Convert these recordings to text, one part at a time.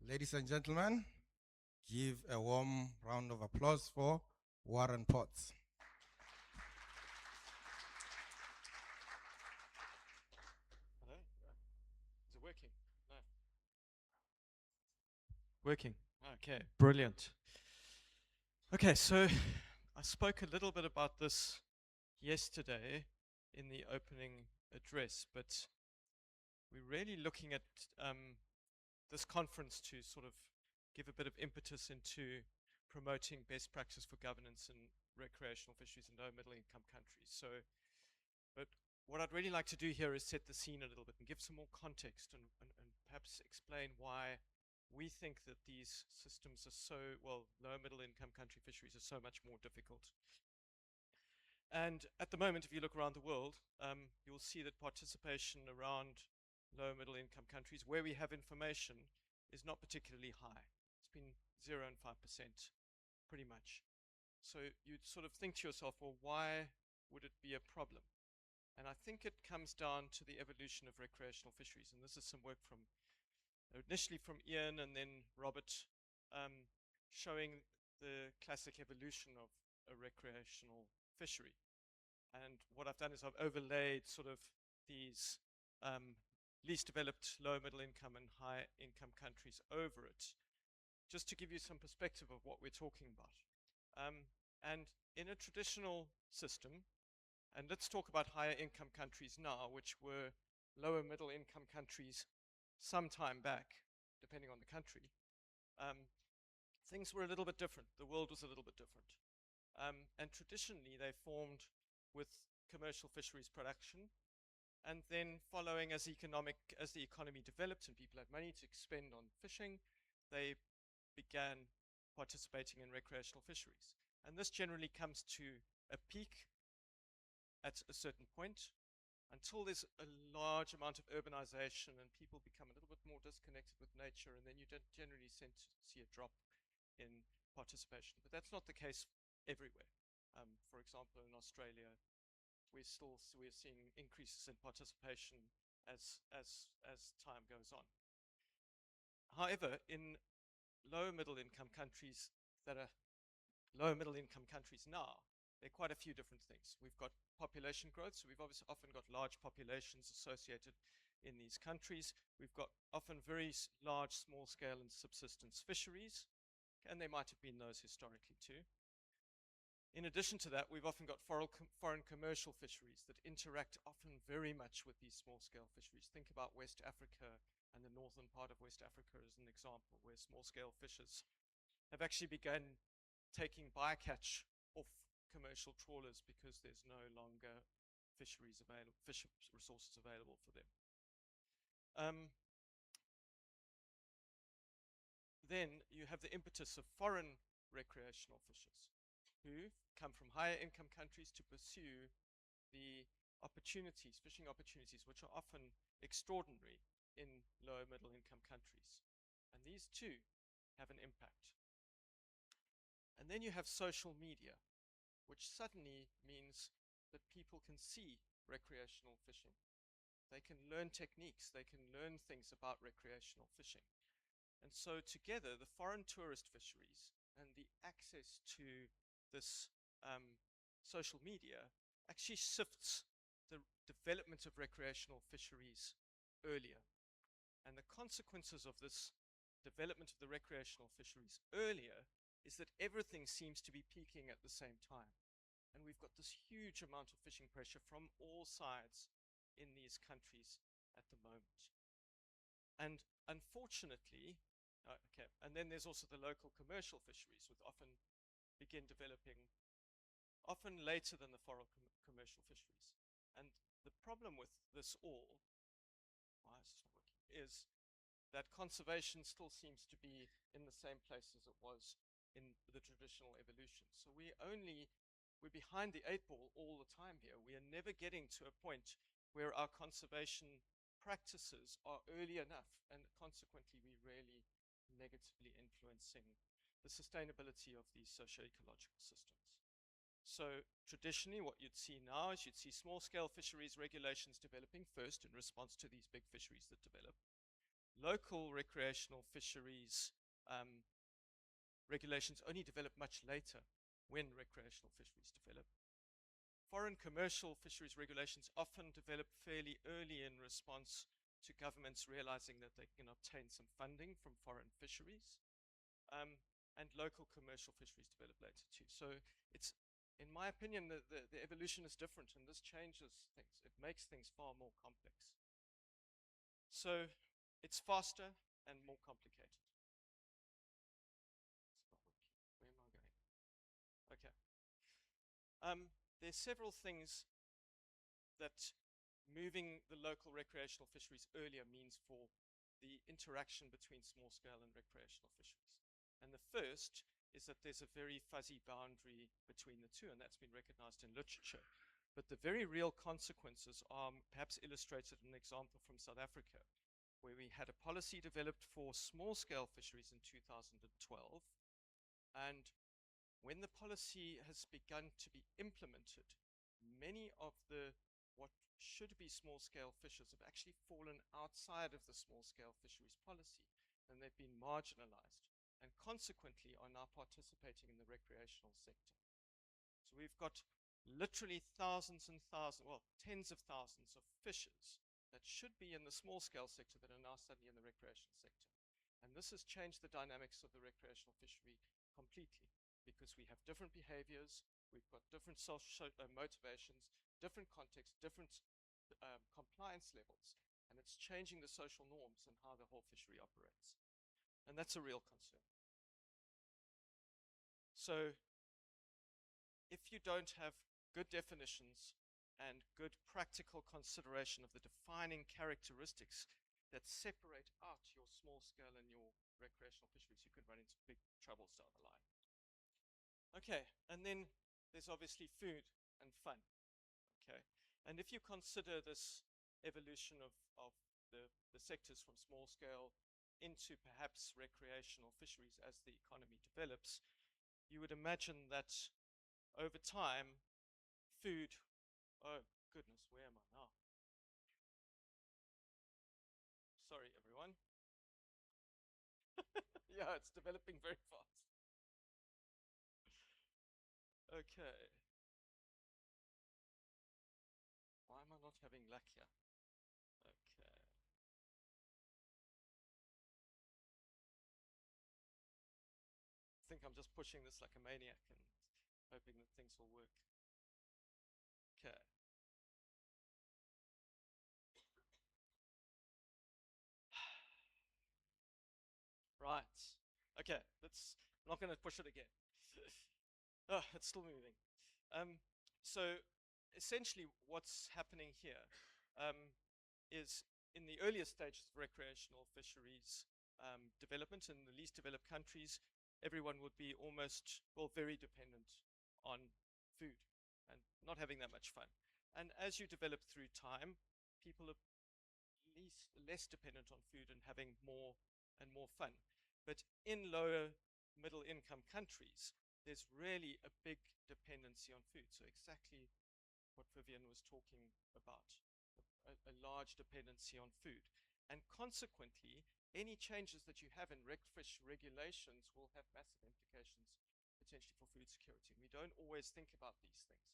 Ladies and gentlemen, give a warm round of applause for Warren Potts. Hello? Is it working? No. Working. Okay, brilliant. Okay, so I spoke a little bit about this yesterday in the opening address, but we're really looking at this conference to sort of give a bit of impetus into promoting best practice for governance in recreational fisheries in low middle income countries. But what I'd really like to do here is set the scene a little bit and give some more context and perhaps explain why we think that these systems are so, well, low middle income country fisheries are so much more difficult. And at the moment, if you look around the world, you'll see that participation around low middle income countries where we have information is not particularly high. It's been 0 and 5% pretty much. So you'd sort of think to yourself, well, why would it be a problem? And I think it comes down to the evolution of recreational fisheries. And this is some work from initially from Ian and then Robert, showing the classic evolution of a recreational fishery. And what I've done is I've overlaid sort of these least developed low middle income and high income countries over it, just to give you some perspective of what we're talking about. And in a traditional system, and let's talk about higher income countries now, which were lower middle income countries some time back, depending on the country, things were a little bit different. The world was a little bit different. And traditionally, they formed with commercial fisheries production, and then following as the economy developed and people had money to spend on fishing, they began participating in recreational fisheries. And this generally comes to a peak at a certain point until there's a large amount of urbanization and people become a little bit more disconnected with nature, and then you don't generally see a drop in participation. But that's not the case everywhere. For example, in Australia, we're seeing increases in participation as time goes on. However, in low middle income countries that are low middle income countries now, there are quite a few different things. We've got population growth, so we've obviously often got large populations associated in these countries. We've got often very large, small scale and subsistence fisheries, and there might have been those historically too. In addition to that, we've often got foreign commercial fisheries that interact often very much with these small scale fisheries. Think about West Africa and the northern part of West Africa as an example, where small scale fishers have actually begun taking bycatch off commercial trawlers because there's no longer fish resources available for them. Then you have the impetus of foreign recreational fishers who come from higher income countries to pursue the opportunities, fishing opportunities, which are often extraordinary in lower middle income countries. And these too have an impact. And then you have social media, which suddenly means that people can see recreational fishing. They can learn techniques, they can learn things about recreational fishing. And so together, the foreign tourist fisheries and the access to this social media actually shifts the development of recreational fisheries earlier. And the consequences of this development of the recreational fisheries earlier is that everything seems to be peaking at the same time. And we've got this huge amount of fishing pressure from all sides in these countries at the moment. And unfortunately, and then there's also the local commercial fisheries, which often begin developing often later than the foreign commercial fisheries. And the problem with this all, why is this not working, is that conservation still seems to be in the same place as it was in the traditional evolution. So we're behind the 8 ball all the time here. We are never getting to a point where our conservation practices are early enough, and consequently we're really negatively influencing the sustainability of these socio-ecological systems. So traditionally what you'd see now is you'd see small-scale fisheries regulations developing first in response to these big fisheries that develop. local recreational fisheries regulations only develop much later when recreational fisheries develop. Foreign commercial fisheries regulations often develop fairly early in response to governments realizing that they can obtain some funding from foreign fisheries. And local commercial fisheries develop later too. So it's, in my opinion, the evolution is different, and this changes things. It makes things far more complex. So it's faster and more complicated. Where am I going? Okay. There's several things that moving the local recreational fisheries earlier means for the interaction between small-scale and recreational fisheries. And the first is that there's a very fuzzy boundary between the two, and that's been recognized in literature. But the very real consequences are perhaps illustrated in an example from South Africa, where we had a policy developed for small-scale fisheries in 2012. And when the policy has begun to be implemented, many of the what should be small-scale fishers have actually fallen outside of the small-scale fisheries policy, and they've been marginalized, and consequently are now participating in the recreational sector. So we've got literally thousands and thousands, well, tens of thousands of fishers that should be in the small-scale sector that are now suddenly in the recreational sector. And this has changed the dynamics of the recreational fishery completely, because we have different behaviors, we've got different social motivations, different contexts, different compliance levels, and it's changing the social norms and how the whole fishery operates. And that's a real concern. So if you don't have good definitions and good practical consideration of the defining characteristics that separate out your small scale and your recreational fisheries, you could run into big troubles down the line. Okay, and then there's obviously food and fun. Okay, and if you consider this evolution of the sectors from small scale into perhaps recreational fisheries as the economy develops, you would imagine that over time, food, oh goodness, where am I now? Sorry, everyone. Yeah, it's developing very fast. Okay. Why am I not having luck here? Okay. I think I'm just pushing this like a maniac and hoping that things will work. Okay. Right. Okay, I'm not going to push it again. Oh, it's still moving. So essentially what's happening here is in the earlier stages of recreational fisheries development in the least developed countries, everyone would be almost, well, very dependent on food and not having that much fun. And as you develop through time, people are less dependent on food and having more and more fun. But in lower middle income countries, there's really a big dependency on food. So exactly what Vivian was talking about, a large dependency on food. And consequently, any changes that you have in fish regulations will have massive implications potentially for food security. We don't always think about these things.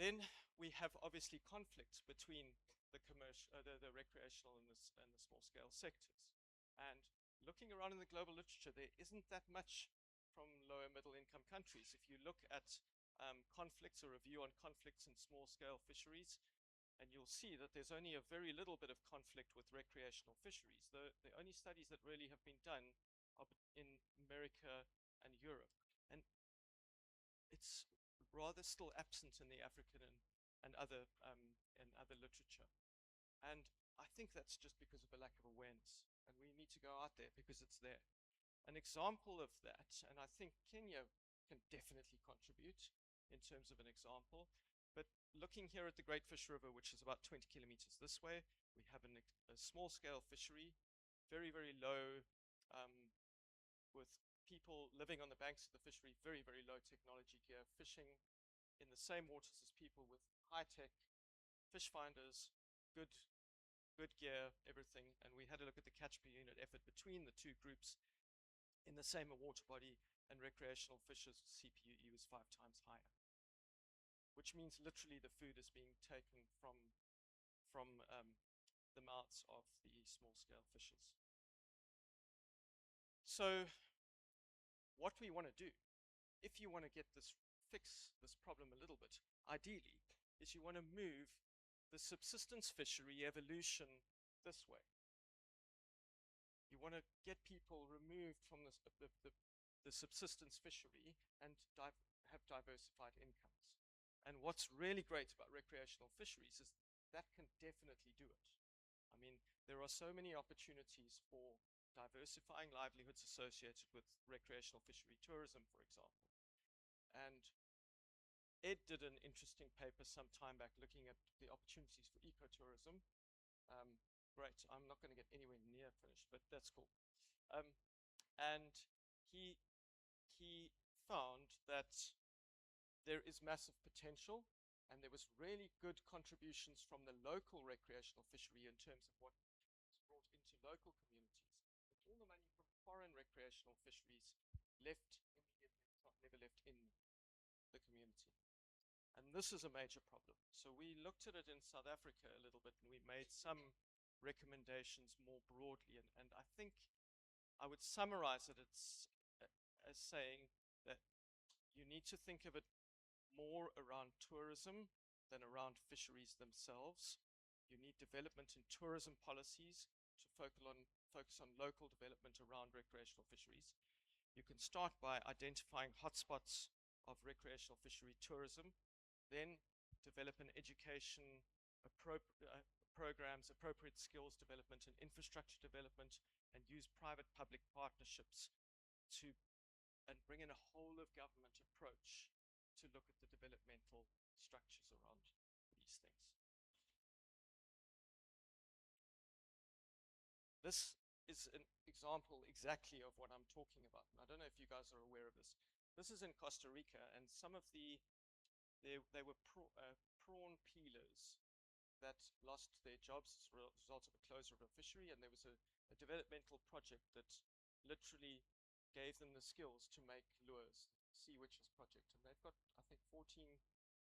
Then we have obviously conflicts between the commercial, the recreational and the small-scale sectors. And looking around in the global literature, there isn't that much from lower middle-income countries. If you look at conflicts, or review on conflicts in small-scale fisheries, and you'll see that there's only a very little bit of conflict with recreational fisheries. The only studies that really have been done are in America and Europe. And it's rather still absent in the African and other literature. And I think that's just because of a lack of awareness. And we need to go out there because it's there. An example of that, and I think Kenya can definitely contribute in terms of an example, but looking here at the Great Fish River, which is about 20 kilometers this way, we have a small-scale fishery, very, very low, with people living on the banks of the fishery, very, very low technology gear, fishing in the same waters as people with high-tech fish finders, good good gear, everything, and we had a look at the catch per unit effort between the two groups in the same water body, and recreational fishers' CPUE was 5 times higher, which means literally the food is being taken from the mouths of the small-scale fishers. So what we want to do, if you want to fix this problem a little bit, ideally, is you want to move the subsistence fishery evolution this way. You want to get people removed from the subsistence fishery and have diversified incomes. And what's really great about recreational fisheries is that can definitely do it. I mean, there are so many opportunities for diversifying livelihoods associated with recreational fishery tourism, for example. And Ed did an interesting paper some time back looking at the opportunities for ecotourism. Great, I'm not going to get anywhere near finished, but that's cool. And he found that there is massive potential, and there was really good contributions from the local recreational fishery in terms of what was brought into local communities. But all the money from foreign recreational fisheries left immediately, never left in the community. And this is a major problem. So we looked at it in South Africa a little bit, and we made some recommendations more broadly. And I think I would summarize it as saying that you need to think of it more around tourism than around fisheries themselves. You need development in tourism policies to focus on local development around recreational fisheries. You can start by identifying hotspots of recreational fishery tourism, then develop an education programs, appropriate skills development and infrastructure development, and use private-public partnerships and bring in a whole-of-government approach to look at the developmental structures around these things. This is an example exactly of what I'm talking about. And I don't know if you guys are aware of this. This is in Costa Rica, and some of they were prawn peelers that lost their jobs as a result of a closure of a fishery, and there was a developmental project that literally gave them the skills to make lures, Sea Witches project. And they've got, I think, 14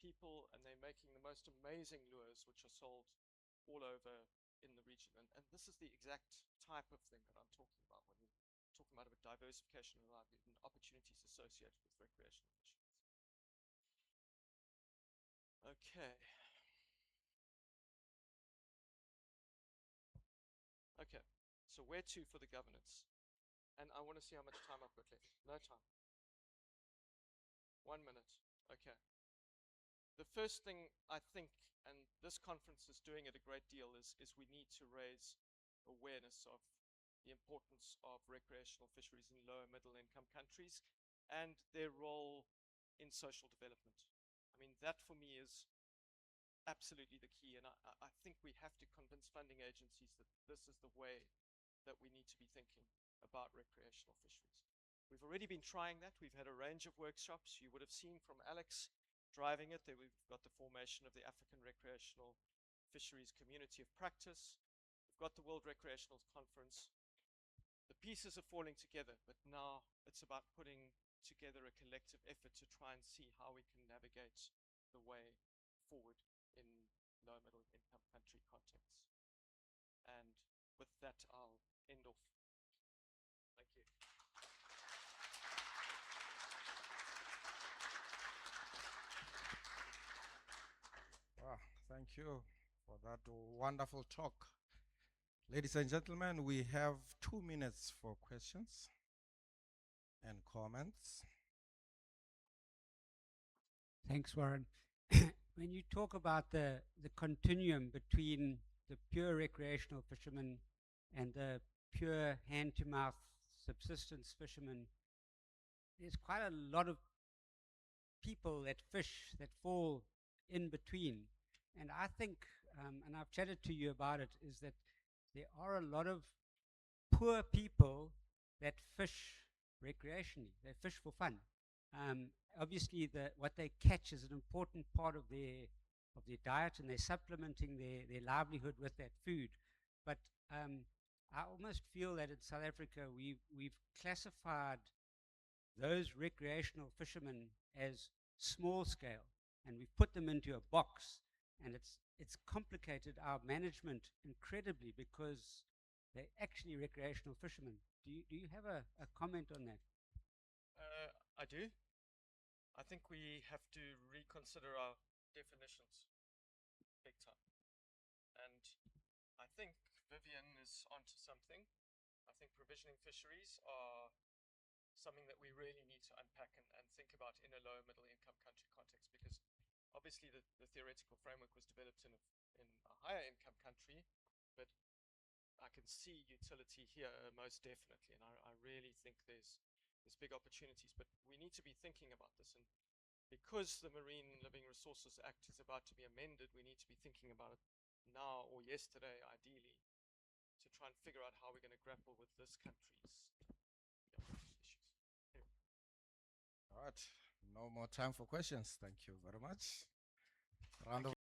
people, and they're making the most amazing lures, which are sold all over in the region. And this is the exact type of thing that I'm talking about when we're talking about a diversification of livelihood and opportunities associated with recreational fisheries. Okay. Okay, so where to for the governance? And I want to see how much time I've got left. No time. 1 minute. Okay. The first thing I think, and this conference is doing it a great deal, is we need to raise awareness of the importance of recreational fisheries in lower middle income countries and their role in social development. I mean, that for me is absolutely the key, and I think we have to convince funding agencies that this is the way that we need to be thinking about recreational fisheries. We've already been trying that. We've had a range of workshops. You would have seen from Alex driving it that we've got the formation of the African Recreational Fisheries Community of Practice. We've got the World Recreational Conference. The pieces are falling together, but now it's about putting together a collective effort to try and see how we can navigate the way forward in low middle income country contexts. And with that, I'll end off. Thank you. Wow, thank you for that wonderful talk. Ladies and gentlemen, we have 2 minutes for questions and comments. Thanks, Warren. When you talk about the continuum between the pure recreational fishermen and the pure hand-to-mouth subsistence fishermen, there's quite a lot of people that fish that fall in between. And I think, and I've chatted to you about it, is that there are a lot of poor people that fish recreationally. They fish for fun. Obviously, what they catch is an important part of their diet, and they're supplementing their livelihood with that food. But I almost feel that in South Africa we've classified those recreational fishermen as small scale, and we've put them into a box, and it's complicated our management incredibly because they're actually recreational fishermen. Do you have a comment on that? I do. I think we have to reconsider our definitions big time. And I think Vivian is onto something. I think provisioning fisheries are something that we really need to unpack and think about in a low middle income country context, because obviously the theoretical framework was developed in a higher income country, but I can see utility here most definitely, and I really think there's big opportunities, but we need to be thinking about this. And because the Marine Living Resources Act is about to be amended, we need to be thinking about it now or yesterday, ideally, to try and figure out how we're going to grapple with this country's issues. Anyway. All right. No more time for questions. Thank you very much. Round of